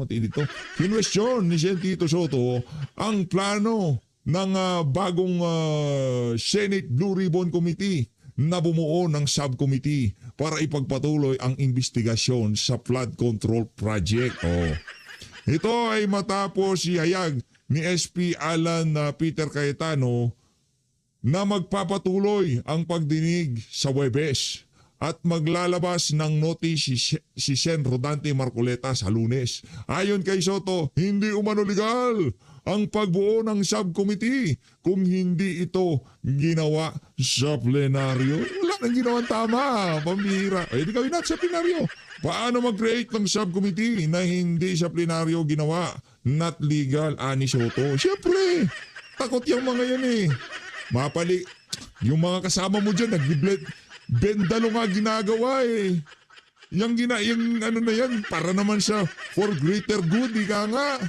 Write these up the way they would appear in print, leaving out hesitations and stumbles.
matindi to. Kinwestiyon ni Sen. Tito Soto ang plano ng bagong Senate Blue Ribbon Committee na bumuo ng subcommittee para ipagpatuloy ang investigasyon sa flood control project. Ito ay matapos ihayag ni SP Alan Peter Cayetano na magpapatuloy ang pagdinig sa Huwebes at maglalabas ng notice si Sen. Rodante Marcoleta sa Lunes. Ayon kay Soto, hindi umano legal ang pagbuo ng subcommittee kung hindi ito ginawa sa plenaryo. Wala nang ginawang tama, pambihira. Di gawin natin sa plenaryo. Paano mag-create ng subcommittee na hindi sa plenaryo ginawa? Not legal, ani Soto. Siyempre, takot yung mga yan eh. Mapali, yung mga kasama mo dyan, bendalo nga ginagawa eh. Yung ano na yan, para naman sa for greater good, ika nga.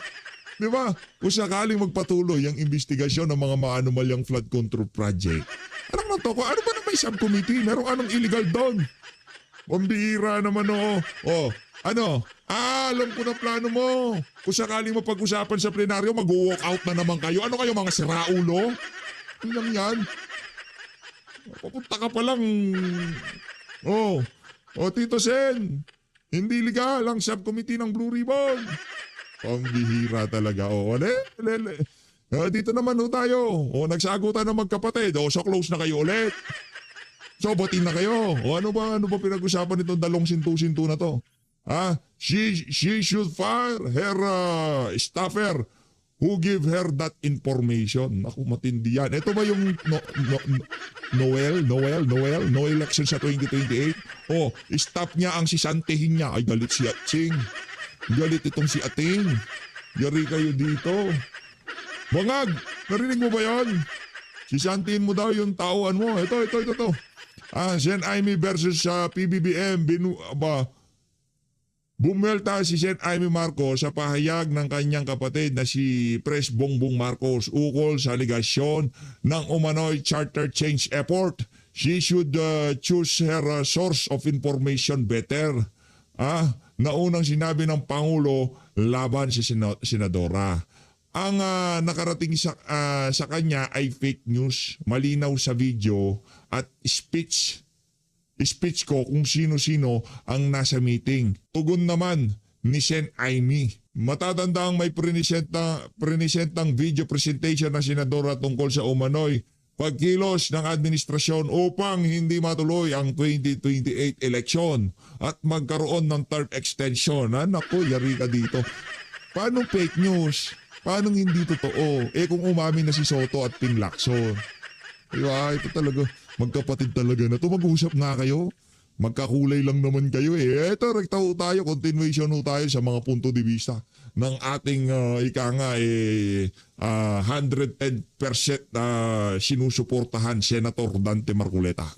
Diba? Kung sakaling magpatuloy ang investigasyon ng mga maanumalyang flood control project. Ano naman to? Ano ba naman yung subcommittee? Merong anong illegal doon? Pambihira naman ano? Alam ko na plano mo. Kung sakaling mapag-usapan sa plenaryo, mag-walk out na naman kayo. Ano kayo mga siraulo? Ano lang yan? Papunta ka pa lang. Tito Sen, hindi legal ang subcommittee ng Blue Ribbon. Pambihira talaga. Dito naman tayo. Nagsagutan ng magkapatid. So close na kayo ulit. So batin na kayo. Ano ba pinag-usapan nitong dalong sintu-sintu na to? She should fire her staffer who give her that information. Naku, matindi yan. Ito ba yung no election sa 2028? Stop niya ang sisantehin niya. Ay, galit si Atsing. Galit itong si Ating. Yari kayo dito. Bangag, narinig mo ba yan? Sisantihin mo daw yung tauhan mo. Ito. Sen. Aimee versus PBBM. Bumelta si Sen. Aimee Marcos sa pahayag ng kanyang kapatid na si Pres Bongbong Marcos ukol sa aligasyon ng umano'y charter change effort. She should choose her source of information better. Naunang sinabi ng Pangulo laban si Senadora. Ang nakarating sa kanya ay fake news, malinaw sa video at speech ko kung sino-sino ang nasa meeting. Tugon naman ni Sen. Aimee. Matatandang may prinisentang video presentation ng Senadora tungkol sa umano'y pagkilos ng administrasyon upang hindi matuloy ang 2028 election at magkaroon ng term extension. Naku, yari ka dito. Paano fake news? Paano hindi totoo? Kung umamin na si Soto at Ping Lacson. Diba? Ito talaga, magkapatid talaga na ito. Mag-usap nga kayo. Magkakulay lang naman kayo eh. Ito, rekta ho tayo, continuation ho tayo sa mga punto de vista ng ating 110% sinusuportahan Senator Dante Marcoleta.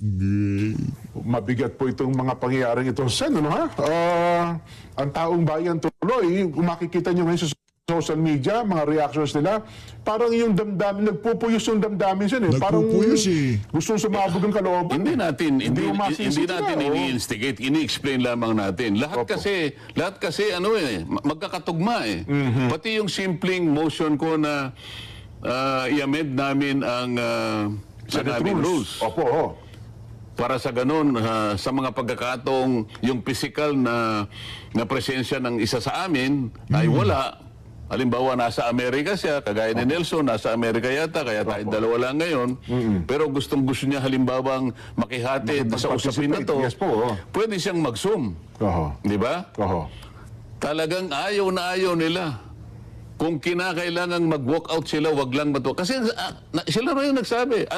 Mabigat po itong mga pangyayaring ito, Sen, ano ha? Ang taong bayan tuloy, kung makikita nyo ngayon sa social media, mga reactions nila, parang yung damdamin, nagpupuyos yung damdamin siya eh. Parang gustong sumabog ang kalooban. Hindi natin ini-instigate, ini-explain lamang natin. Lahat kasi magkakatugma eh. Pati yung simpleng motion ko na i-amend namin ang Senate rules. Opo. Para sa ganun, sa mga pagkakataong yung physical na presensya ng isa sa amin ay wala. Halimbawa, nasa Amerika siya, kagaya ni Nelson, nasa Amerika yata, kaya tayong dalawa lang ngayon. Pero gusto niya halimbawang makihatid sa usapin na to, pwede siyang mag-zoom. Di ba? Talagang ayaw na ayaw nila. Kung kinakailangang mag-walk out sila, wag lang matuwa. Kasi sila na yung nagsabi,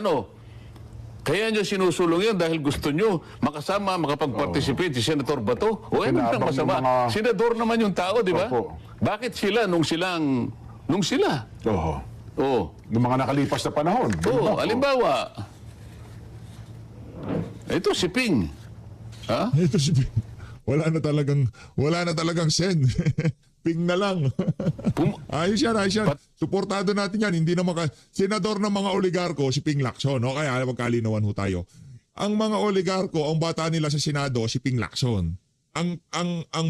kaya nyo sinusulong yan dahil gusto nyo makasama, makapag-participate si Senator Bato. Ano nang masama? Senador naman yung tao, di ba? Bakit sila nung sila? Nung mga nakalipas na panahon. Halimbawa, ito si Ping. Ito si Ping. Wala na talagang Sen. Ping na lang. Ayos yan. Suportado natin yan. Hindi na senador ng mga oligarko, si Ping Lacson. Kaya magkalinawan ho tayo. Ang mga oligarko, ang bata nila sa Senado, si Ping Lacson. Ang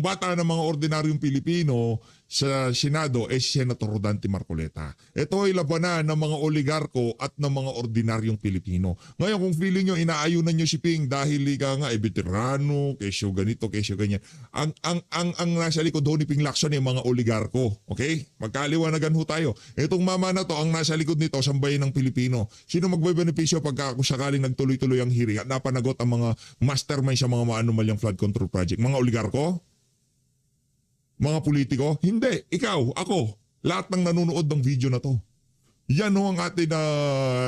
bata ng mga ordinaryong Pilipino, sa Senado ay si Senator Rodante Marcoleta. Ito ay labanan ng mga oligarko at ng mga ordinaryong Pilipino. Ngayon kung feeling nyo inaayunan nyo si Ping dahil liga nga veterano, kesyo ganito, kesyo ganyan. Ang nasa likod ho ni Ping Lacson ay mga oligarko. Okay? Magkaliwanagan ho tayo. Itong mama na to ang nasa likod nito sambayan ng Pilipino. Sino magbebenepisyo pagka kung sakaling nagtuloy-tuloy ang hearing at napanagot ang mga mastermind sa mga maanumalyang flood control project? Mga oligarko? Mga politiko? Hindi. Ikaw, ako, lahat ng nanonood ng video na to. Yan ho ang atin na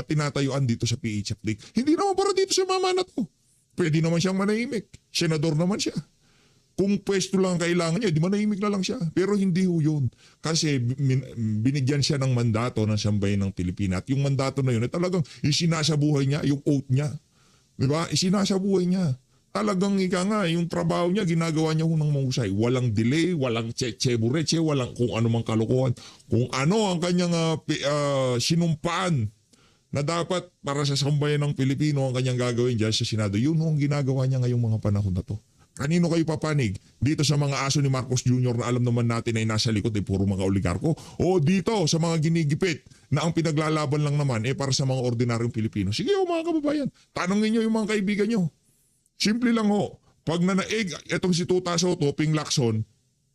tinatayuan dito sa PHFD. Hindi naman para dito sa mama na to. Pwede naman siyang manahimik. Senador naman siya. Kung pwesto lang ang kailangan niya, di manahimik na lang siya. Pero hindi ho yun. Kasi binigyan siya ng mandato ng sambayan ng Pilipinas. At yung mandato na yun ay talagang isinasabuhay niya, yung oath niya. Di ba? Isinasabuhay niya. Talagang yung trabaho niya, ginagawa niya ng mahusay. Walang delay, walang chebureche, walang kung ano mang kalokohan. Kung ano ang kanyang sinumpaan na dapat para sa sambayan ng Pilipino ang kanyang gagawin dyan sa Senado, yun ang ginagawa niya ngayong mga panahon na to. Kanino kayo papanig? Dito sa mga aso ni Marcos Jr. na alam naman natin ay nasa likod ay puro mga oligarko? O dito sa mga ginigipit na ang pinaglalaban lang naman para sa mga ordinaryong Pilipino? Sige mga kababayan, tanongin nyo yung mga kaibigan nyo. Simple lang ho. Pag nanaig, etong si Tuta Soto, Ping Lacson,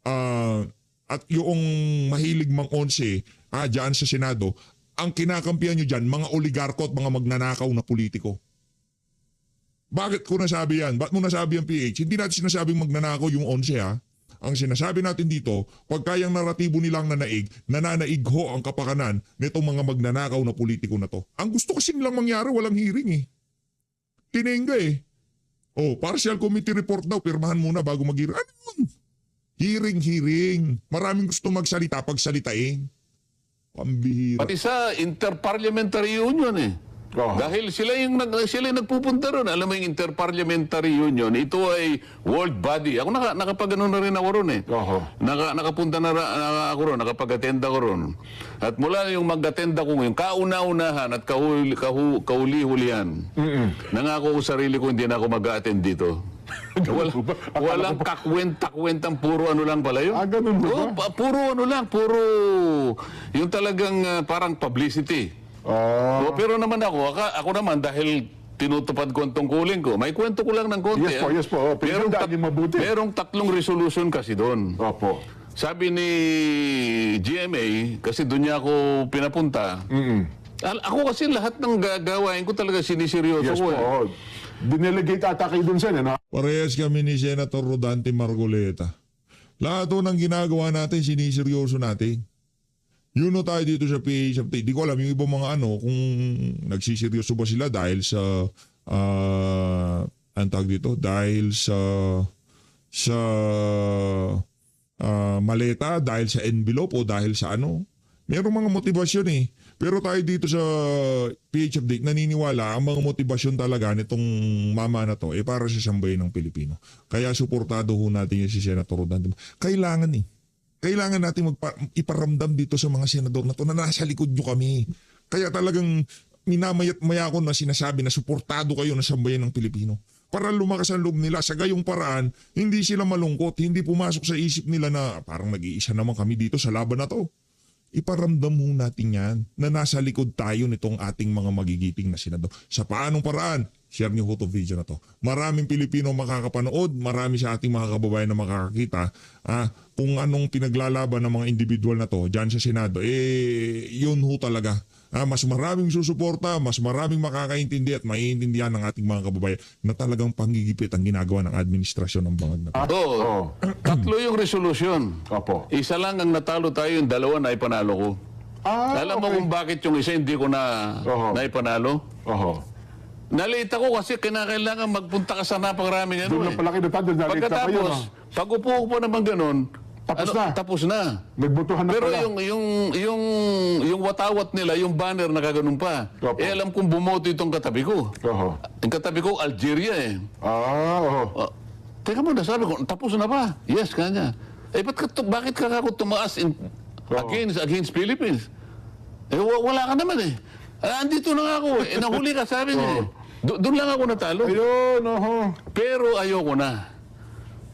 at yung mahilig mang 11 dyan sa Senado, ang kinakampihan nyo dyan, mga oligarko at mga magnanakaw na politiko. Bakit ko nasabi yan? Ba't mo nasabi ang PH? Hindi natin sinasabing magnanakaw yung 11 Ang sinasabi natin dito, pagka yung naratibo nilang nananaig ho ang kapakanan nitong mga magnanakaw na politiko na to. Ang gusto kasi nilang mangyari, walang hearing Tinengga partial committee report daw, pirmahan muna bago mag-hearing. Ano yun? Hearing. Maraming gusto magsalita, pagsalitain. Pambihira. Pati sa Interparliamentary Union Dahil sila yung nagpupunta ron. Alam mo yung Interparliamentary Union, ito ay world body. Ako nakapag-ano na rin ako ron nakapunta na ako ron, nakapag-attend ako ron. At mula yung mag-attend ako ngayon, kauna-unahan at kahuli-hulihan. Nangako ko sarili ko hindi na ako mag-attend dito. Walang kakwenta-kwentang puro ano lang pala yun. Ganun ba? Puro ano lang, puro yung talagang parang publicity. Pero naman ako naman dahil tinutupad ko ang tungkulin ko, may kwento ko lang ng konti. Yes po. Pinagandaan yung mabuti. Merong 3 resolution kasi doon. Opo. Sabi ni GMA, kasi doon niya ako pinapunta, ako kasi lahat ng gagawain ko talaga siniseryoso Yes ko. po. Dinelegate ata kayo dun sen, Parehas kami ni Senator Rodante Marcoleta. Lahat ho ng ginagawa natin, siniseryoso natin. Yun tayo dito sa PHFT. Di ko alam yung ibang mga kung nagsiseryoso ba sila dahil sa ang tawag dito, dahil sa maleta, dahil sa envelope o dahil sa Merong mga motivasyon Pero tayo dito sa PHFD, naniniwala ang mga motivasyon talaga nitong mama na to para sa sambayan ng Pilipino. Kaya suportado ho natin yung si Senator Rodante. Kailangan natin iparamdam dito sa mga senador na to na nasa likod nyo kami. Kaya talagang minamayat-maya ko na sinasabi na suportado kayo na sambayan ng Pilipino. Para lumakas ang loob nila sa gayong paraan, hindi sila malungkot, hindi pumasok sa isip nila na parang nag-iisa naman kami dito sa laban na to. Iparamdam mo natin yan na nasa likod tayo nitong ating mga magigiting na senador. Sa paanong paraan? Share niyo ho itong video na to. Maraming Pilipino makakapanood, marami sa ating mga kababayan na makakakita kung anong pinaglalaban ng mga individual na to dyan sa Senado. Yun ho talaga. Mas maraming susuporta, mas maraming makakaintindi at maiintindihan ng ating mga kababayan na talagang panggigipit ang ginagawa ng administrasyon ng bangag na to. 3 yung resolution. Opo. Isa lang ang natalo tayo, yung 2 na ipanalo ko. Alam mo kung bakit yung isa hindi ko na ipanalo? Nalita ko kasi kinakailangan magpunta ka sa napakaraming Doon na pala kayo natanda, nalita pa yun. Pagkatapos, pag upo ko pa naman ganun, tapos na. Nagbotohan na Pero pala. yung watawat nila, yung banner na kaganoon pa. Opo. Alam kong bumoto itong katabi ko. Ang katabi ko, Algeria Teka muna, sabi ko, tapos na ba? Yes, kanya. Bakit ka ako tumaas against Philippines? Wala ka naman andito na nga ako nahuli ka, sabi niya Doon lang ako natalo. Ayun, Pero ayoko na.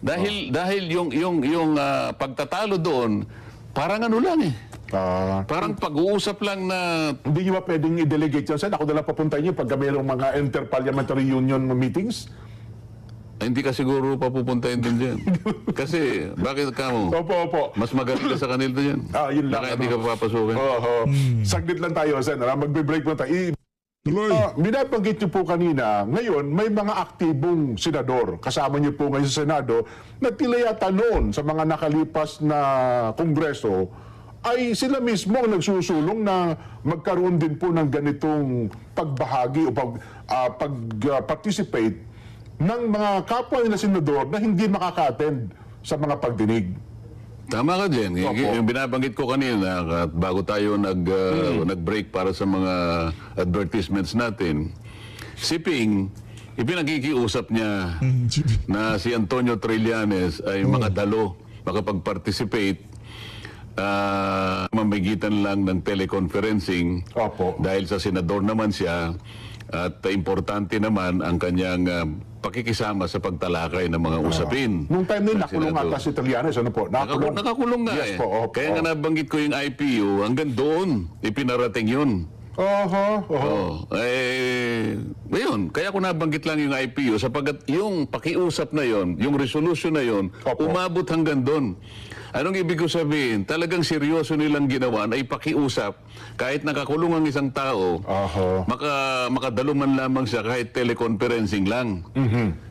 Dahil yung pagtatalo doon, parang ano lang eh. Ah, Parang pag-uusap lang na hindi nyo ba pwedeng i-delegate yan? Sen, ako na lang papuntahin nyo pagka mayroong mga inter-parliamentary union meetings? hindi ka siguro papupuntahin din dyan. Kasi, bakit ka mo? Opo. Mas magaling ka sa kanila dyan. Yun lang. Baka hindi ka papasukin. Saglit lang tayo, Sen. Magbe-break mo tayo. Tuloy. Binabanggit niyo po kanina, ngayon may mga aktibong senador, kasama niyo po ngayon sa Senado, na tila yata noon sa mga nakalipas na kongreso, ay sila mismo ang nagsusulong na magkaroon din po ng ganitong pagbahagi o participate ng mga kapwa nila senador na hindi makaka-attend sa mga pagdinig. Tama ka dyan. Yung binabanggit ko kanina, at bago tayo nag-break para sa mga advertisements natin, si Ping, ipinakikiusap niya na si Antonio Trillanes ay makadalo, makapag-participate, mamagitan lang ng teleconferencing Opo. dahil sa senador naman siya at importante naman ang kanyang pakikisama sa pagtalakay ng mga usapin. Nung time na yun, ng nakulong senador. ata si Trillanes, ano po? Nakakulong nga Yes eh. po, opo. Kaya nga nabanggit ko yung IPU, hanggang doon, ipinarating yun. Ngayon, kaya ko nabanggit lang yung IPU sapagkat yung pakiusap na yon, yung resolution na yon, Opo. umabot hanggang doon. Anong ibig ko sabihin? Talagang seryoso nilang ginawa na ipakiusap kahit nakakulong ang isang tao, makadalo man lamang siya kahit teleconferencing lang.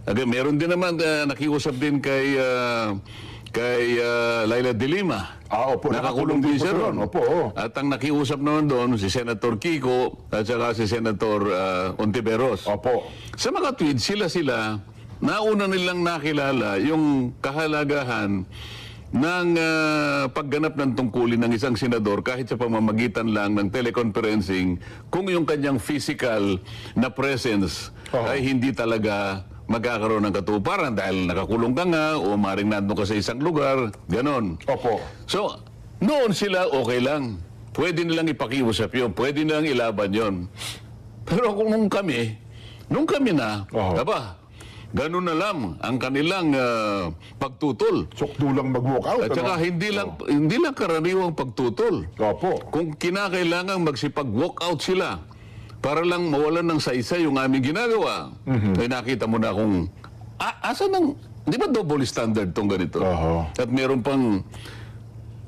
Meron din naman nakiusap din kay Laila de Lima. Opo. Nakakulong din siya ron. Opo. At ang nakiusap naman doon, si Senator Kiko at saka si Senator Ontiveros. Opo. Sa mga tweets, sila, nauna nilang nakilala yung kahalagahan ng pagganap ng tungkulin ng isang senador kahit sa pamamagitan lang ng teleconferencing kung yung kanyang physical na presence ay hindi talaga magkakaroon ng katuparan dahil nakakulong ka nga o maring nandun ka sa isang lugar, ganon. Opo. So, noon sila okay lang. Pwede nilang ipakiusap yun, pwede nilang ilaban yun. Pero kung nung kami na, aba, ganun na lang ang kanilang pagtutol. Sukdo lang mag-walk out. At saka hindi lang karaniwang pagtutol. Opo. Kung kinakailangan magsipag-walk out sila para lang mawalan ng saysay yung aming ginagawa, ay nakita mo na kung asa ng, di ba double standard tong ganito? At meron pang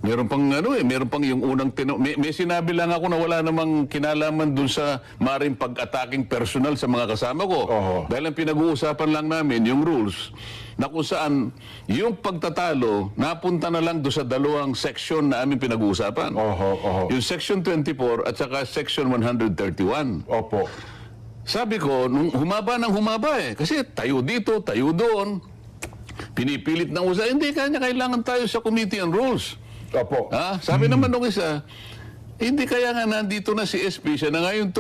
yung unang may sinabi lang ako na wala namang kinalaman dun sa maring pag-attacking personal sa mga kasama ko. Dahil ang pinag-uusapan lang namin yung rules na kung saan yung pagtatalo napunta na lang doon sa dalawang section na aming pinag-uusapan. Yung section 24 at saka section 131. Opo. Sabi ko, nung humaba kasi tayo dito, tayo doon, pinipilit ng hindi kailangan tayo sa Committee on Rules. Opo. Sabi naman nung isa, hindi kaya nga nandito na si SP, siya na ngayon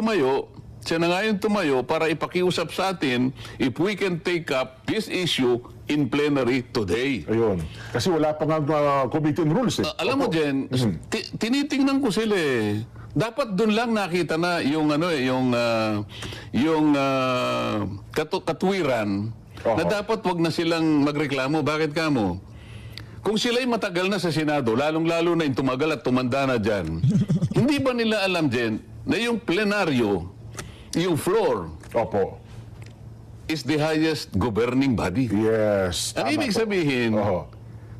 tumayo para ipakiusap sa atin if we can take up this issue in plenary today. Ayun. Kasi wala pa nga committee on rules eh. Alam mo, Jen, tinitingnan ko sila eh. Dapat doon lang nakita na yung katwiran na dapat wag na silang magreklamo. Bakit ka mo? Kung sila'y matagal na sa Senado, lalong-lalo na yung tumagal at tumanda na dyan, hindi ba nila alam, Jen, na yung plenaryo, yung floor, is the highest governing body? Yes. Ang ibig sabihin,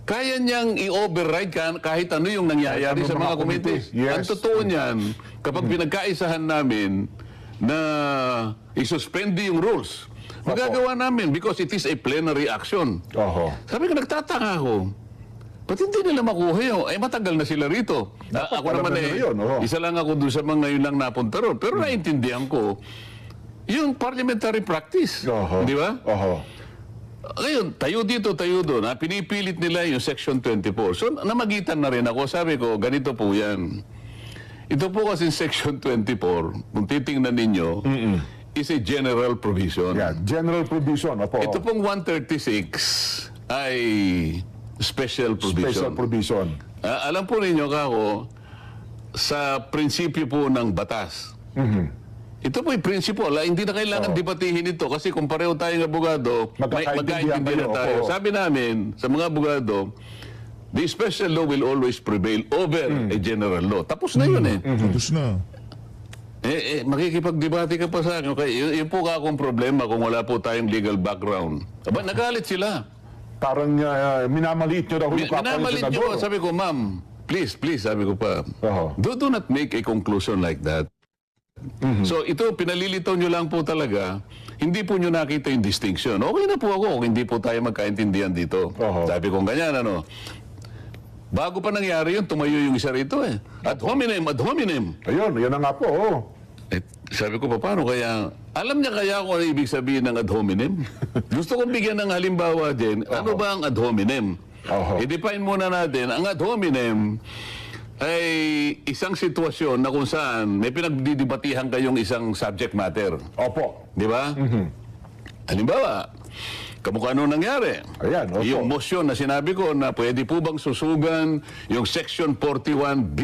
kaya niyang i-override kahit ano yung nangyayari sa mga committees. Yes. Ang totoo niyan, kapag pinagkaisahan namin na isuspende yung rules, magagawa namin because it is a plenary action. Sabi ko, nagtataka ako, ba't hindi nila makuha yun? Matagal na sila rito. Ako naman isa lang ako doon sa mga ngayon lang napunta ron. Pero naintindihan ko, yung parliamentary practice. Di ba? Ngayon, tayo dito, tayo doon. Pinipilit nila yung Section 24. So, namagitan na rin ako. Sabi ko, ganito po yan. Ito po kasi Section 24, kung titingnan ninyo, is a general provision. Yeah, general provision. Ito pong 136 ay special provision. Special provision. Alam po ninyo kako, sa prinsipyo po ng batas. Ito po yung prinsipyo. Hindi na kailangan debatihin ito kasi kung pareho tayong abogado, magkaintindihan na tayo. Sabi namin sa mga abogado, The special law will always prevail over a general law. Tapos na yun eh. Tapos na. Makikipagdebate ka pa sa akin. Okay, yun po ka akong problema kung wala po tayong legal background. Aba, nagalit sila. Parang minamaliit nyo daw yung kapwa ng Minamalit nyo. senador. Sabi ko, ma'am, please, sabi ko pa, Oho. do not make a conclusion like that. So ito, pinalilitaw nyo lang po talaga, hindi po nyo nakita yung distinction. Okay na po ako kung hindi po tayo magkaintindihan dito. Oho. Sabi ko ganyan, ano. Bago pa nangyari yun, tumayo yung isa rito eh. Ad hominem, ad hominem. Ayun, yan na nga po. Oh. Eh, sabi ko, paano kaya? Alam niya kaya kung ano ibig sabihin ng ad hominem? Gusto kong bigyan ng halimbawa din. Ano ba ang ad hominem? Oho. I-define muna natin. Ang ad hominem ay isang sitwasyon na kung saan may pinagdidibatihan kayong isang subject matter. Opo. Di ba? Halimbawa, kamukha ano nangyari? Ayan, opo. Yung motion na sinabi ko na pwede po bang susugan yung Section 41B.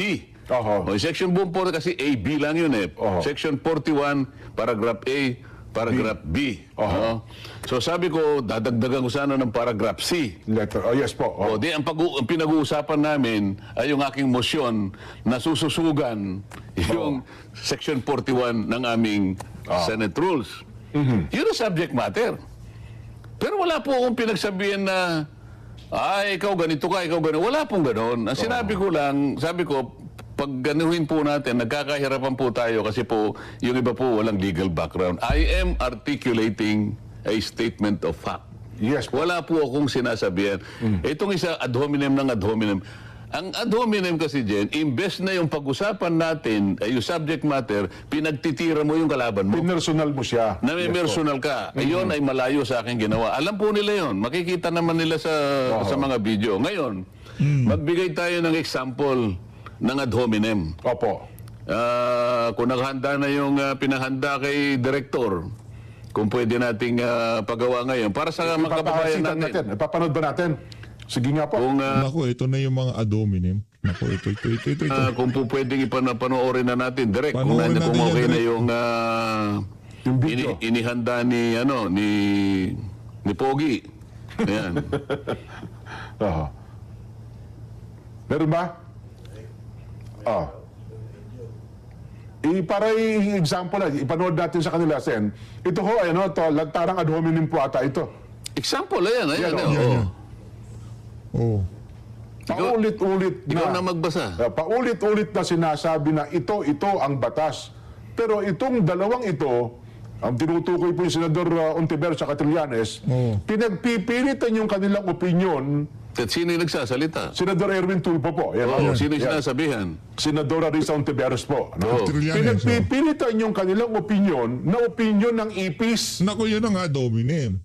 Oho. O, yung Section 41 kasi A, B lang yun eh. Oho. Section 41, paragraph A, paragraph B. Oho. So sabi ko, dadagdagan ko sana ng paragraph C. Letter. Oh, yes po. Oh. O di, ang pinag-uusapan namin ay yung aking motion na sususugan yung Section 41 ng aming Senate Rules. Yun ang subject matter. Pero wala po akong pinagsabihan na, ikaw ganito ka, ikaw ganito. Wala pong ganon. Ang sinabi ko lang, sabi ko, pag ganuhin po natin, nagkakahirapan po tayo kasi po, yung iba po walang legal background. I am articulating a statement of fact. Yes po. Wala po akong sinasabihan. Itong isa, ad hominem ng ad hominem. Ang ad hominem kasi, Jen, imbes na yung pag-usapan natin, yung subject matter, pinagtitira mo yung kalaban mo. Pinersonal mo siya. Na may Yes po. personal ka. Ayun ay malayo sa aking ginawa. Alam po nila yon. Makikita naman nila sa mga video. Ngayon, magbigay tayo ng example ng ad hominem. Opo. Kung naghanda na yung pinahanda kay Director, kung pwede nating pagawa ngayon para sa mga kababayan Ipapakasitan natin. Ipapanood ba natin? Sige nga po. Kung, Naku, ito na yung mga ad hominem. Naku, ito. kung po pwedeng ipanoorin na natin direct, kung, Panoorin kung natin yan okay na direct. yung Yung video. inihanda ni Pogi. Ayan. Oho. Meron ba? Para i-example na, ipanood natin sa kanila, Sen. Ito ho, lantarang ad hominem po ata ito. Example, ayan. Yan, oo. Oh. Paulit-ulit Ikaw na magbasa. Paulit-ulit na sinasabi na ito ang batas. Pero itong dalawang ito, ang tinutukoy po yung Senador Ontiveros sa Trillanes, Oo. pinagpipilitan yung kanilang opinion. At sino yung nagsasalita? Senador Erwin Tulfo po. Yan, Oo, yan. sino yung Yan. sinasabihan? Senadora Risa Ontiveros po. Oo. Trillanes, oh. Pinagpipilitan yung kanilang opinion na opinion ng ipis. Naku, yun ang ad hominem.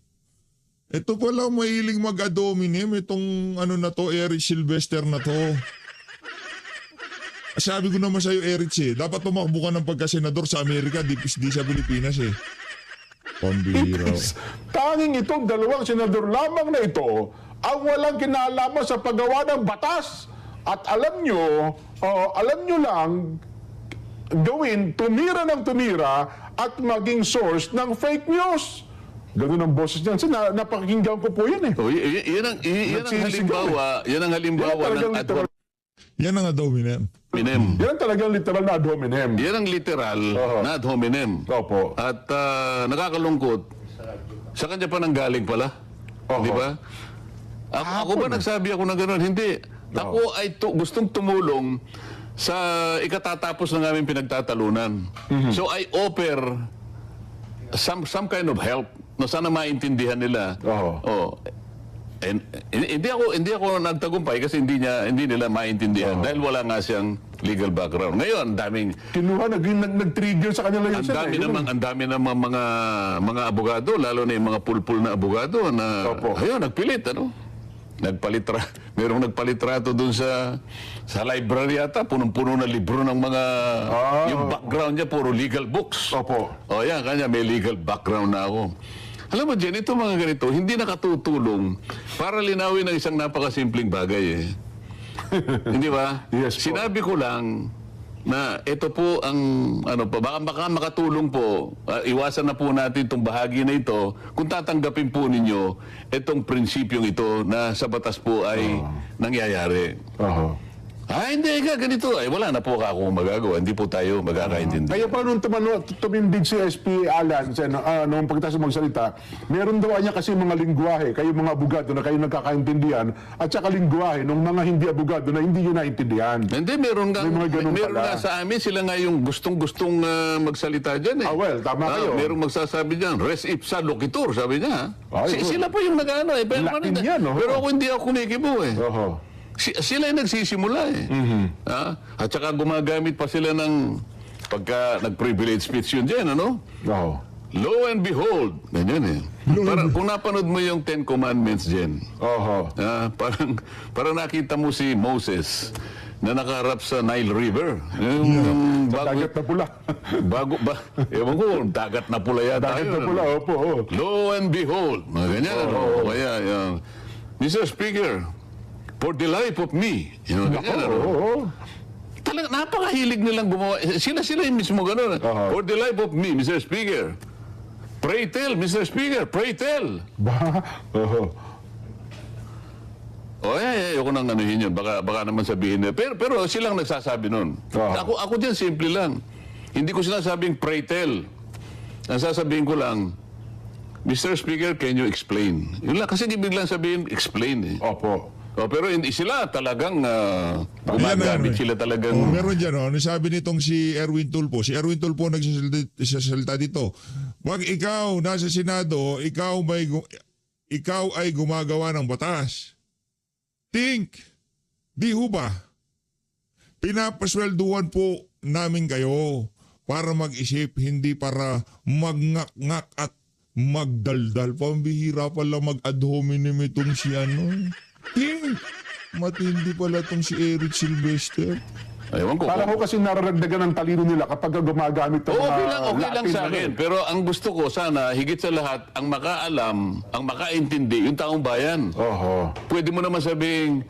Ito pala mahiling mag-ad hominem. Itong ano na to, Eric Sylvester na to. Sabi ko naman sa'yo, Eric, dapat tumakbo ka ng pagkasenador sa Amerika, di sa Pilipinas eh. Pambihira. Ipis. Tanging itong dalawang senador lamang na ito ang walang kinalaman sa paggawa ng batas. At alam nyo lang gawin, tumira ng tumira at maging source ng fake news. Ganun ang boses niyan. Napakinggan ko po yan eh. Oh, yan ang halimbawa, yan ang halimbawa ng ad Yan ang ad hominem. hominem. Yan talagang literal na ad hominem. Yan ang literal na ad hominem. Opo. At nakakalungkot, sa kanya pa nang galing pala. Oho. Di ba? Ako ba nagsabi ako ng gano'n? Hindi. Ako ay gustong tumulong sa ikatatapos ng aming pinagtatalunan. So I offer some kind of help na sana maintindihan nila. Oho. Oh. And, hindi ako nagtagumpay kasi hindi nila maintindihan dahil wala nga siyang legal background. Ngayon, daming Kinuha, nag-trigger sa kanila yun. ang dami namang mga abogado, lalo na yung mga pulpul na abogado na Opo. ayun, nagpilit merong nagpalitrato doon sa library yata, punong-puno na libro ng mga yung background niya puro legal books. Opo. O yan, kanya may legal background na ako. Alam mo, Jen, ito mga ganito, hindi nakatutulong para linawin ang isang napakasimpleng bagay eh. Hindi ba? Yes po. Sinabi ko lang na ito po ang ano pa baka makatulong po iwasan na po natin itong bahagi na ito kung tatanggapin po ninyo itong prinsipyong ito na sa batas po ay nangyayari. Hindi ka ganito. Ay, wala na po ako magagawa. Hindi po tayo magkakaintindi. Kaya pa nung tumindig si SP Alan, nung pagkatapos magsalita, meron daw niya kasi mga lingwahe, kayo mga abogado na kayo nagkakaintindihan, at saka lingwahe ng mga hindi abogado na hindi nyo naintindihan. Hindi, meron May mga ganun meron pala. nga sa amin, sila nga yung gustong-gustong magsalita dyan eh. Well, tama kayo. Merong magsasabi dyan, res ipsa loquitur, sabi niya. Ay, Sila po yung nag-ano eh. Pero, Latin yan, oh. pero ako hindi ako kumikibo eh. Oho. Sila yung nagsisimula eh. At saka gumagamit pa sila ng pagka nag-privilege speech yun dyan, ano? Oho. Lo and behold, ganyan eh. Kung napanood mo yung Ten Commandments dyan, Oho. parang nakita mo si Moses na nakaharap sa Nile River. Yung Dagat na pula. ewan ko, dagat na pula yata Dagat na yun, pula, ano? opo. Lo and behold, mga ganyan. Ano? Kaya, Mr. Speaker, for the life of me. Ganyan, ano? Oo. Talaga, napakahilig nilang gumawa. Sila yung mismo gano'n. For the life of me, Mr. Speaker. Pray tell, Mr. Speaker, pray tell. Oho. Ayoko nang anuhin yun. Baka naman sabihin nila. Pero silang nagsasabi nun. Ako dyan, simple lang. Hindi ko sinasabing pray tell. Ang sasabihin ko lang, Mr. Speaker, can you explain? Yun lang, kasi ibig lang sabihin, explain eh. Opo. Pero hindi sila talagang gumagamit sila talagang... Meron dyan, sabi nitong si Erwin Tulfo. Si Erwin Tulfo nagsasalita dito. Pag ikaw nasa Senado, ikaw ay gumagawa ng batas. Think, di ho ba? Pinapaswelduhan po namin kayo para mag-isip, hindi para magngak-ngak at magdaldal. Pambihira pala mag-ad hominem itong si ano. Think, matindi pala itong si Eric Silvester. Ewan ko. Para ko kasi nararagdagan ng talino nila kapag gumagamit ng Okay mga lang sa akin. Pero ang gusto ko sana, higit sa lahat, ang makaalam, ang makaintindi, yung taong bayan. Oho. Pwede mo naman sabing,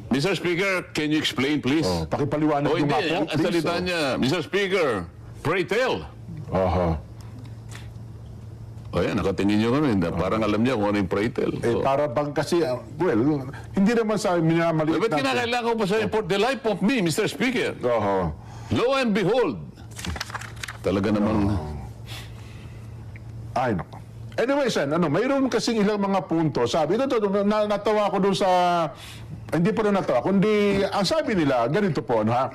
Mr. Speaker, can you explain please? Pakipaliwanag Hindi, yung ang salita niya, Mr. Speaker, pray tell. Oho. Nakatingin nyo kami. Parang alam niya kung ano yung pray tell. Para bang kasi, hindi naman sa minamaliit Ba't kinakailangan ko pa sabihin, for the life of me, Mr. Speaker? Oho. Lo and behold. Talaga namang... Ay, nako. Anyway, Sen, mayroon kasing ilang mga punto. Sabi, natawa ko doon sa... Hindi pa rin natawa, kundi ang sabi nila, ganito po, ha?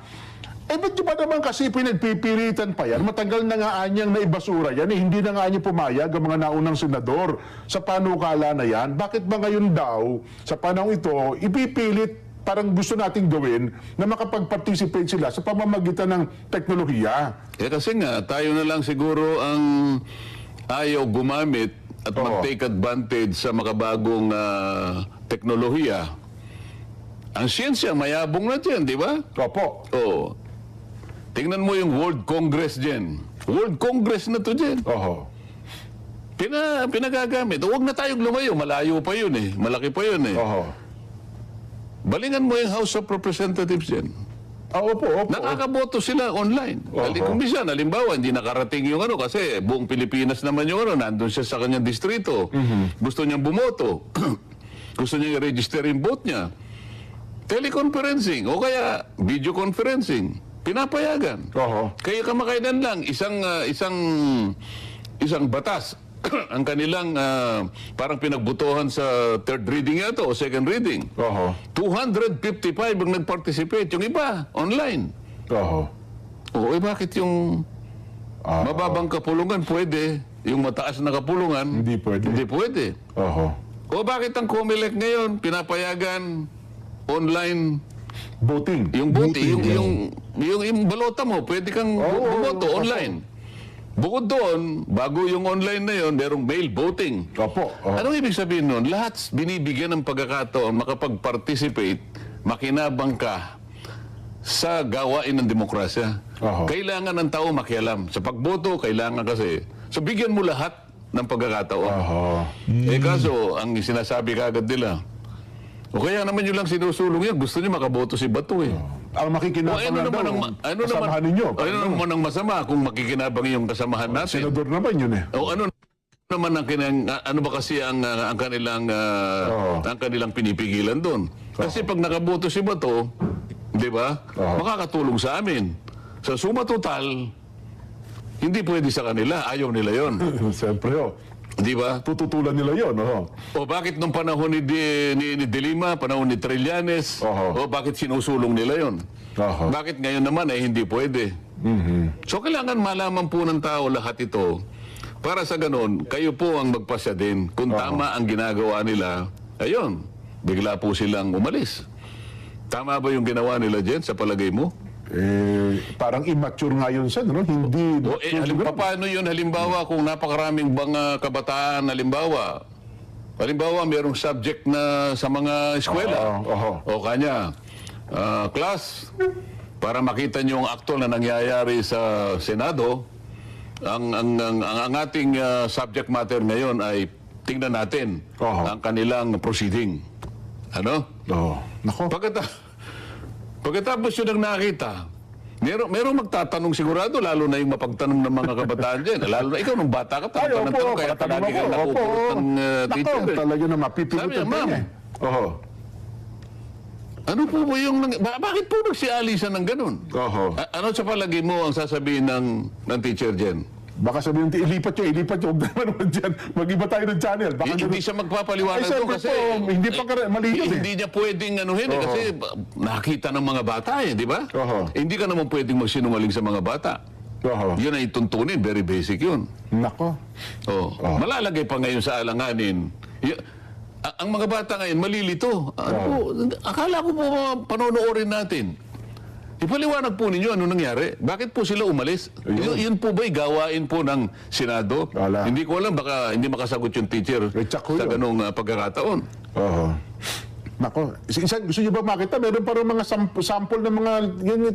Ba't ba naman kasi pinagpipiritan pa yan? Matagal na nga anyang naibasura yan. Hindi na nga niya pumayag ang mga naunang senador sa panukala na yan. Bakit ba ngayon daw, sa panahon ito, ipipilit parang gusto nating gawin na makapag-participate sila sa pamamagitan ng teknolohiya? Kasi nga, tayo na lang siguro ang ayaw gumamit at mag-take advantage sa makabagong teknolohiya. Ang siyensya, mayabong na dyan, di ba? Opo. Oo. Tingnan mo yung World Congress dyan. World Congress na to dyan. Oho. Pinagagamit. Huwag na tayong lumayo. Malayo pa yun eh. Malaki pa yun eh. Oho. Balingan mo yung House of Representatives dyan. Opo. Nakakaboto sila online. Kung minsan, halimbawa, hindi nakarating yung kasi buong Pilipinas naman yung nandun siya sa kanyang distrito. Gusto niyang bumoto. Gusto niyang i-register yung vote niya. Teleconferencing o kaya video conferencing. Pinapayagan. Kaya kamakailan lang, isang batas ang kanilang parang pinagbutuhan sa third reading yato o second reading. 255 ang nag-participate. Yung iba, online. Bakit yung mababang kapulungan pwede, yung mataas na kapulungan Hindi pwede. Hindi pwede. Bakit ang COMELEC ngayon pinapayagan online Voting. yung voting, yung balota mo, pwede kang bumoto online. Bukod doon, bago yung online na yun, merong mail voting. Anong ibig sabihin nun? Lahat binibigyan ng pagkakataon makapag-participate, makinabang ka sa gawain ng demokrasya. Kailangan ng tao makialam. Sa pagboto, kailangan kasi. So bigyan mo lahat ng pagkakataon. Kaso, ang sinasabi kagad nila, o kaya naman yun lang sinusulong yan, gusto niyo makaboto si Bato eh. ang makikinabang ano naman ang kasamahan ninyo. ano naman ang masama kung makikinabang yung kasamahan natin? Senador naman yun eh. O ano naman ano ba kasi ang kanilang pinipigilan doon? Kasi pag nakaboto si Bato, 'di ba? Makakatulong sa amin. Sa suma total, hindi pwede sa kanila, ayaw nila 'yon. Siyempre, Di ba? tututulan nila yun. O bakit nung panahon ni De Lima, panahon ni Trillanes, o bakit sinusulong nila yon? Bakit ngayon naman ay hindi pwede? So kailangan malaman po ng tao lahat ito. Para sa ganun, kayo po ang magpasya din. Kung tama ang ginagawa nila, ayun, bigla po silang umalis. Tama ba yung ginawa nila dyan sa palagay mo? Parang immature nga yun siya, no? Hindi... Paano yun? Halimbawa, kung napakaraming bang kabataan, halimbawa, merong subject na sa mga eskwela. O kanya, class, para makita niyo ang akto na nangyayari sa Senado, ang ating subject matter ngayon ay tingnan natin ang kanilang proceeding. Ano? Nako. Pagkatapos yun ang nakita, merong magtatanong sigurado, lalo na yung mapagtanong ng mga kabataan dyan. Lalo na ikaw, nung bata ka, tanong kaya palagi kang nakukurot ng teacher. Nako, talaga na mapipilitan Ma'am, ano po ba yung... Bakit po nagsialisan ng ganun? Ano sa palagi mo ang sasabihin ng teacher dyan? Baka sabihin, ilipat nyo. Huwag naman dyan. Mag-iba tayo ng channel. Baka Hindi siya magpapaliwanag doon kasi... hindi pa malinaw Hindi niya pwedeng anuhin kasi nakita ng mga bata di ba? Hindi ka naman pwedeng magsinungaling sa mga bata. Yun ay tuntunin, very basic yun. Nako. Malalagay pa ngayon sa alanganin. Ang mga bata ngayon, malilito. Akala ko po panonoorin natin. Ipaliwanag po ninyo ano nangyari. Bakit po sila umalis? Yun po ba'y gawain po ng Senado? Wala. Hindi ko alam, baka hindi makasagot yung teacher sa ganong pagkakataon. Nako, gusto niyo ba makita? Meron pa rin mga sample ng mga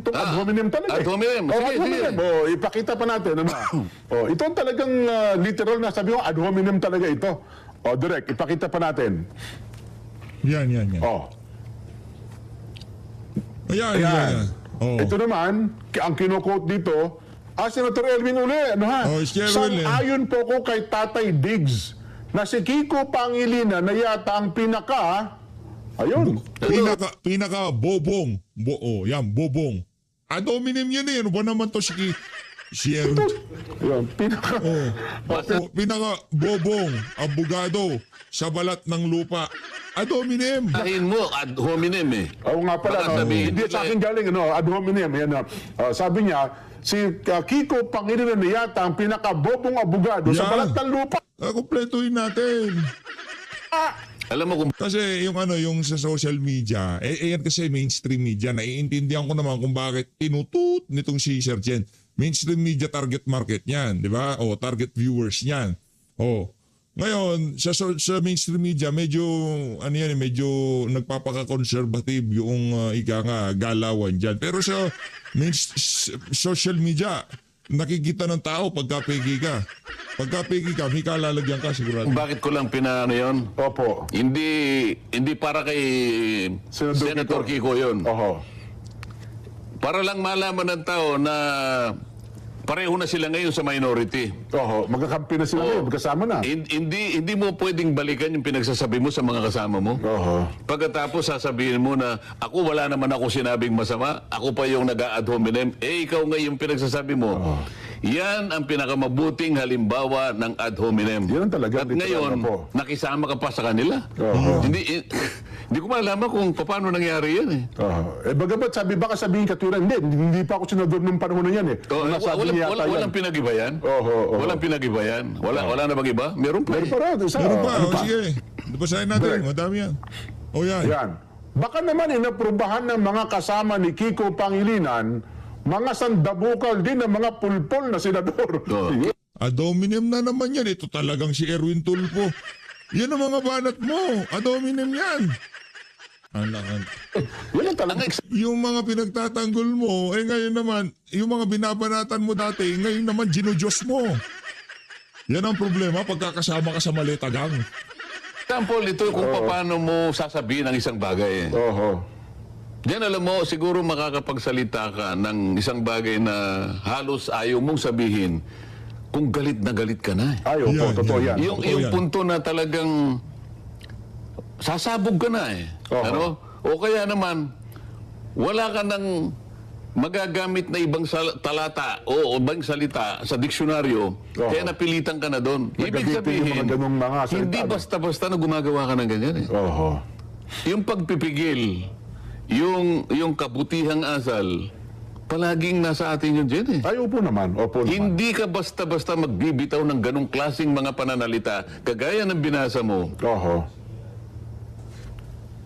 itong ad hominem talaga. Ad hominem. Ad hominem. Ipakita pa natin. Ito ang talagang literal na sabi ko, ad hominem talaga ito. Direct, ipakita pa natin. Yan. Ayan. Ito naman, ang kino-quote dito, Senator Elwin uli, sang-ayon po ko kay Tatay Diggs na si Kiko Pangilinan na yata ang Pinaka bobong. Bobong. Ad hominem yan eh. Ano ba naman to si Erwin? Pinaka bobong, abogado, sa balat ng lupa. Ad hominem. Ahin mo, ad hominem Oo nga pala, hindi sa akin galing, ad hominem. Sabi niya, si Kiko Pangilinan na yata ang pinakabobong abogado sa balat ng lupa. Kumpletuhin natin. Alam mo kung... Kasi yung sa social media, yan kasi mainstream media, naiintindihan ko naman kung bakit tinutut nitong si Sir Jen. Mainstream media target market niyan, di ba? Target viewers niyan. Ngayon, sa mainstream media, medyo nagpapaka-conservative yung galawan dyan. Pero sa social media, nakikita ng tao pagka pegi ka. Pagka pegi ka, may kalalagyan ka sigurado. Bakit ko lang pinaano yun? Opo. Hindi para kay Senator Kiko yun. Para lang malaman ng tao na pareho na sila ngayon sa minority. Magkakampi na sila ngayon, magkasama na. Hindi mo pwedeng balikan yung pinagsasabi mo sa mga kasama mo. Pagkatapos sasabihin mo na ako wala naman ako sinabing masama, ako pa yung nag-a-ad hominem, ikaw ngayon pinagsasabi mo. Yan ang pinakamabuting halimbawa ng ad hominem. Yan talaga. At ngayon, nakisama ka pa sa kanila. Hindi ko malaman kung paano nangyari yan Bagamat baka sabihin katwiran, hindi pa ako senador nung panahon na yan Walang pinag-iba yan? Walang pinag-iba yan? Wala na bang iba? Meron pa. Meron pa. Sige. Basahin natin. Madami yan. Yan. Baka naman inaprubahan ng mga kasama ni Kiko Pangilinan mga sandabukal din ng mga pulpol na senador. Ad hominem na naman yan. Ito talagang si Erwin Tulfo. Yan ang mga banat mo. Ad hominem yan. Yung mga pinagtatanggol mo, ngayon naman, yung mga binabanatan mo dati, ngayon naman ginudiyos mo. Yan ang problema pagkakasama ka sa maletagang. Example, ito kung paano mo sasabihin ang isang bagay. Diyan alam mo, siguro makakapagsalita ka ng isang bagay na halos ayaw mong sabihin kung galit na galit ka na. Ay, opo, Yan, totoo yan. yan. Yung, Totoo yung yan. punto na talagang sasabog ka na eh. Oo. Ano? O kaya naman, wala ka ng magagamit na ibang talata o ibang salita sa diksyonaryo, Oo. kaya napilitan ka na doon. Nagagamitin Ibig yung sabihin, mga ganung mga salita, hindi no? basta-basta na gumagawa ka ng ganyan eh. Oho. Yung pagpipigil, yung kabutihang asal, palaging nasa atin yun dyan eh. Ay, opo naman. Opo naman. Hindi ka basta-basta magbibitaw ng ganong klaseng mga pananalita, kagaya ng binasa mo, Oho.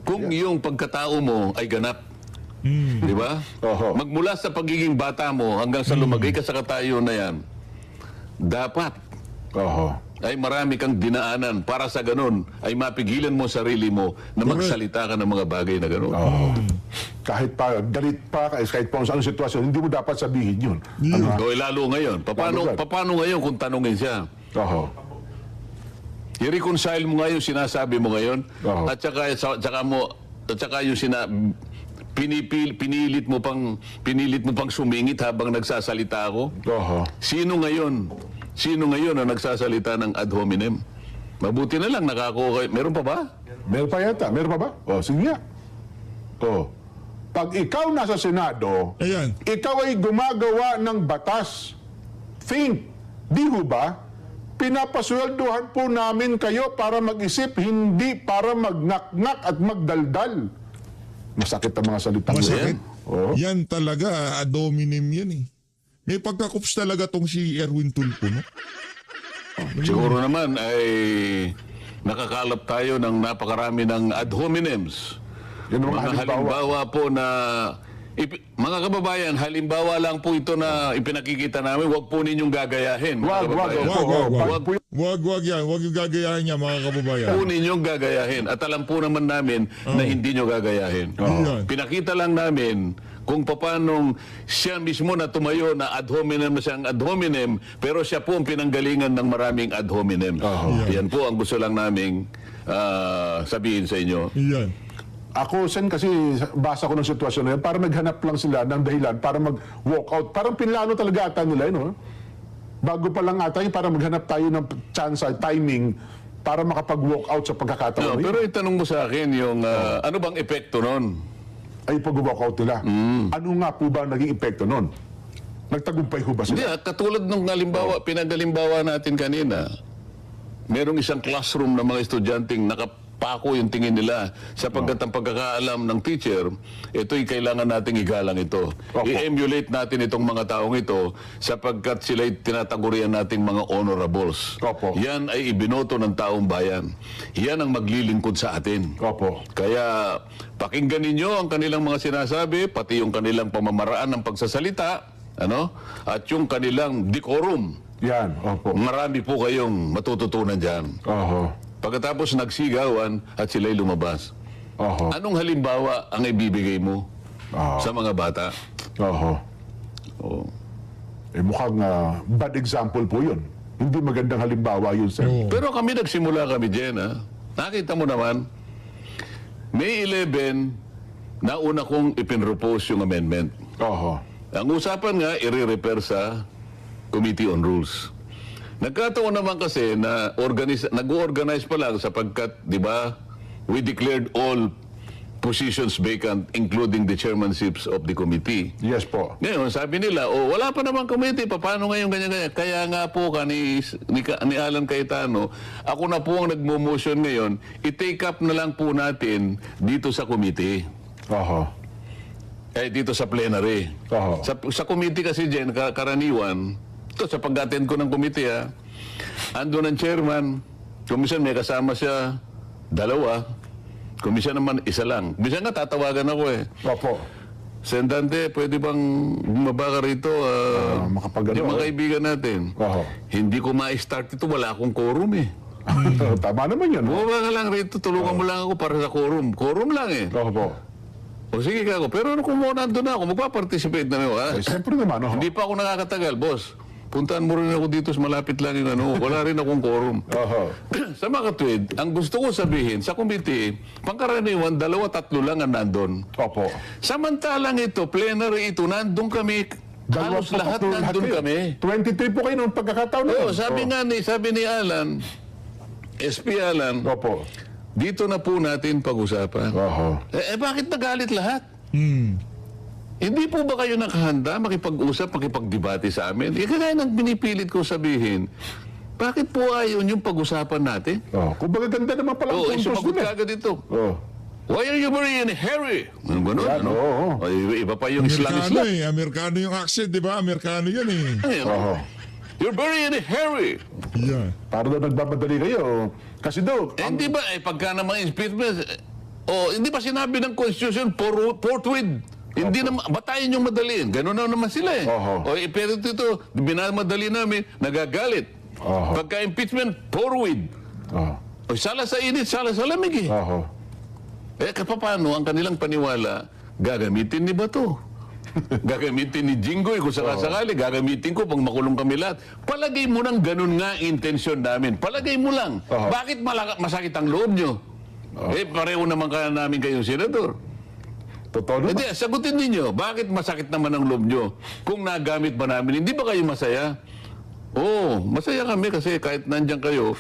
kung yung pagkatao mo ay ganap. Di ba? Oho. Magmula sa pagiging bata mo hanggang sa lumagay ka sa katayo na yan, dapat Oho. ay marami kang dinaanan para sa ganun ay mapigilan mo sarili mo na magsalita ka ng mga bagay na ganun. Oho. Kahit pa, galit pa, kahit pa sa anong sitwasyon, hindi mo dapat sabihin yun. Ano? O lalo ngayon. Lalo. Paano ngayon kung tanungin siya? Oho. I-reconcile mo nga yung sinasabi mo ngayon Oo. at saka yung pinilit mo pang sumingit habang nagsasalita ako. Oho. Sino ngayon ang nagsasalita ng ad hominem? Mabuti na lang nakakuha kayo. Meron pa ba? Meron pa yata. Meron pa ba? O, sige nga. O. Pag ikaw nasa Senado, Ayan. ikaw ay gumagawa ng batas. Think, di ho ba? Pinapasweldohan po namin kayo para mag-isip, hindi para magnaknak at magdaldal. Masakit ang mga salita mo. Masakit. Oo. Yan talaga, ad hominem yan eh. May pagkakups talaga tong si Erwin Tulfo, no? Siguro naman ay nakakalap tayo ng napakarami ng ad hominems. Yan ang mga halimbawa. po na mga kababayan, halimbawa lang po ito na ipinakikita namin, huwag po ninyong gagayahin. mga Wag, kababayan. opo, Wag. po yun. Wag yan. Wag yung gagayahin niya, mga kababayan. Po ninyong gagayahin. At alam po naman namin na hindi nyo gagayahin. Yan. Pinakita lang namin kung paanong siya mismo na tumayo na ad hominem na siyang ad hominem, pero siya po ang pinanggalingan ng maraming ad hominem. Yan po ang gusto lang naming sabihin sa inyo. Yan. Ako, Sen, kasi basa ko ng sitwasyon na yun, para naghanap lang sila ng dahilan para mag-walk out. Parang pinlano talaga ata nila, no? Bago pa lang ata yun, para maghanap tayo ng chance, timing, para makapag-walk out sa pagkakataon. No, pero itanong mo sa akin yung ano bang epekto nun? Ay, pag-walk out nila. Ano nga po ba ang naging epekto nun? Nagtagumpay ho ba Hindi, sila? katulad ng halimbawa, pinagalimbawa natin kanina, merong isang classroom ng mga estudyanteng nakapako yung tingin nila sapagkat ang pagkakaalam ng teacher, ito'y kailangan nating igalang ito. Opo. I-emulate natin itong mga taong ito sapagkat sila'y tinatagurian nating mga honorables. Opo. Yan ay ibinoto ng taong bayan. Yan ang maglilingkod sa atin. Opo. Kaya pakinggan ninyo ang kanilang mga sinasabi, pati yung kanilang pamamaraan ng pagsasalita, ano? At yung kanilang decorum. Yan, opo. Marami po kayong matututunan dyan. Oho. Pagkatapos nagsigawan at sila'y lumabas. Oho. Anong halimbawa ang ibibigay mo Oho. sa mga bata? Oho. Oh. Eh, mukhang bad example po yun. Hindi magandang halimbawa yun, sir. Oo. Pero nagsimula kami dyan, ha? Nakita mo naman, May 11, nauna kong ipinropose yung amendment. Oho. Ang usapan nga, i-repair sa Committee on Rules. Nagkataon naman kasi na nag-organize pa lang sapagkat, di ba, we declared all positions vacant including the chairmanships of the committee. Yes po. Ngayon, sabi nila, wala pa naman committee, paano ngayon ganyan-ganyan? Kaya nga po ni Alan Cayetano, ako na po ang nagmo-motion ngayon, i-take up na lang po natin dito sa committee. Oho. Dito sa plenary. Oho. Sa committee kasi dyan, karaniwan, ito sa pag-attend ko ng committee, ando ng chairman, commission may kasama siya, 2, commission naman isa lang. Minsan nga tatawagan ako Opo. Sendante, pwede bang bumaba ka rito? makapagano, Yung mga kaibigan natin. Oho. Hindi ko ma-start ito, wala akong quorum Tama naman yun. Bumaba ka lang rito, tulungan mo lang ako para sa quorum. Quorum lang Opo. O sige ka ako, pero kung mo nandun na ako, magpa-participate na ako. Eh, siyempre naman, oho. Hindi pa ako nakakatagal, boss. puntaan mo rin ako dito, malapit lang yung ano, wala rin akong quorum. Oho. Sa mga katwid, ang gusto ko sabihin, sa committee, pangkaraniwan, 2-3 lang ang nandun. Opo. Samantalang ito, plenary ito, nandun kami, halos lahat nandun kami. 23 po kayo noong pagkakataon na Oo, yun. sabi ni Alan, SP Alan, Opo. dito na po natin pag-usapan. Oho. Bakit nagalit lahat? Hindi po ba kayo nakahanda makipag-usap, makipagdebate sa amin? Kaya nang pinipilit ko sabihin, bakit po ayaw yung pag-usapan natin? Oh, kumbaga ganda naman pala ang Oo, puntos sumagot dun eh. ka agad ito. Oh. Why are you very in a hurry? Ano ganun? Yan, Ano? oo. O, iba pa yung Amerikano Islam. eh. Amerikano yung accent, di ba? Amerikano yan eh. Oho. You're very in a hurry. Yeah. Para daw nagbamadali kayo. Kasi daw, Hindi ba, pagka naman impeachment, hindi ba sinabi ng Constitution, forthwith? Hindi naman, batayin yung madaliin. Ganun na naman sila eh. Oho. Pero ito, binamadali namin, nagagalit. Oho. Pagka impeachment, forthwith. Oh. O, sala sa init, sala sa lamig eh. Oho. Kapapano ang kanilang paniwala, gagamitin ni Bato. Gagamitin ni Jinggoy kung sakasakali, gagamitin ko pag makulong kami lahat. Palagay mo nang ganun nga intensyon namin. Palagay mo lang. Oho. Bakit masakit ang loob nyo? Pareho naman kaya namin kayong senador. Totoo naman. Hindi, sagutin ninyo, bakit masakit naman ang loob nyo? Kung nagamit ba namin, hindi ba kayo masaya? Oo, masaya kami kasi kahit nandyan kayo,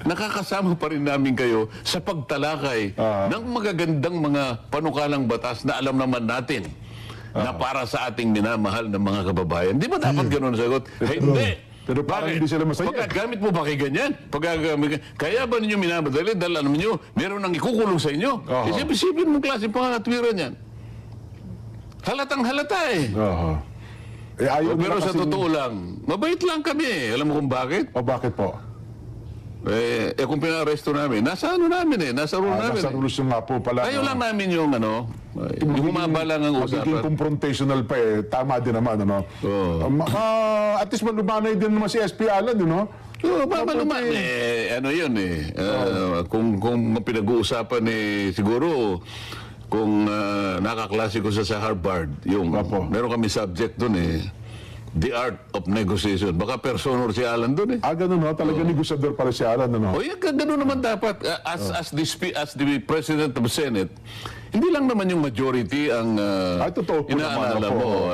nakakasama pa rin namin kayo sa pagtalakay ng magagandang mga panukalang batas na alam naman natin na para sa ating minamahal ng mga kababayan. Di ba dapat ganun ang sagot? Hindi. Pero parang Bakit? hindi sila masaya. Pagkagamit mo ba kay ganyan? Kaya ba ninyo minamadali dahil alam nyo, meron nang ikukulong sa inyo? Oho. Isipin mo klase pangangatwiran yan. Halatang halata eh. Oho. Ayaw Pero nila sa kasing- totoo lang, mabait lang kami. Alam mo kung bakit? O bakit po? Kung pinaresto namin, nasa ano namin nasa rule namin. Nasa rules yung nga po pala. Ayaw lang namin yung yung humaba lang ang Magiging usapan. confrontational pa eh. Tama din naman, ano? Oo. At least malumanay din naman si SP Alan, you know? Oo, maluman. Ano yun eh. Kung pinag-uusapan siguro, kung nakaklase ko sa Harvard, Opo. meron kami subject dun The Art of Negotiation. Baka personal si Alan dun eh. Ganun, no? Talaga negosyador pala si Alan, ano? O yan, ganun naman dapat. As the President of the Senate, hindi lang naman yung majority ang Totoo po inaalala naman, mo. opo.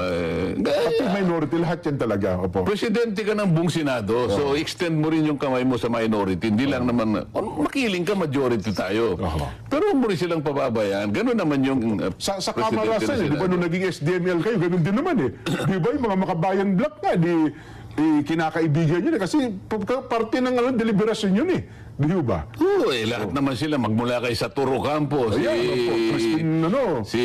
Pati minority, lahat yan talaga. Opo. Presidente ka ng buong Senado, so extend mo rin yung kamay mo sa minority. Hindi lang naman, makiling ka, majority tayo. Pero huwag mo rin silang pababayaan. Ganun naman yung Sa Presidente ng Kamarasan, di ba Senado. nung naging SDML kayo, ganun din naman eh. Di ba yung mga makabayan black na, kinakaibigan yun eh. Kasi parte ng deliberasyon yun eh. Di ba? Oo, lahat naman sila, magmula kay Saturo Campos, Ayan, opo. Christine, si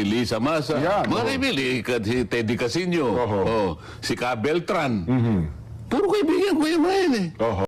Lisa Masa, Yan, mga oo. kaibigan, si Teddy Casino, Oho. si Ka Beltran. Puro kaibigan ko yung mga yun eh. Oho.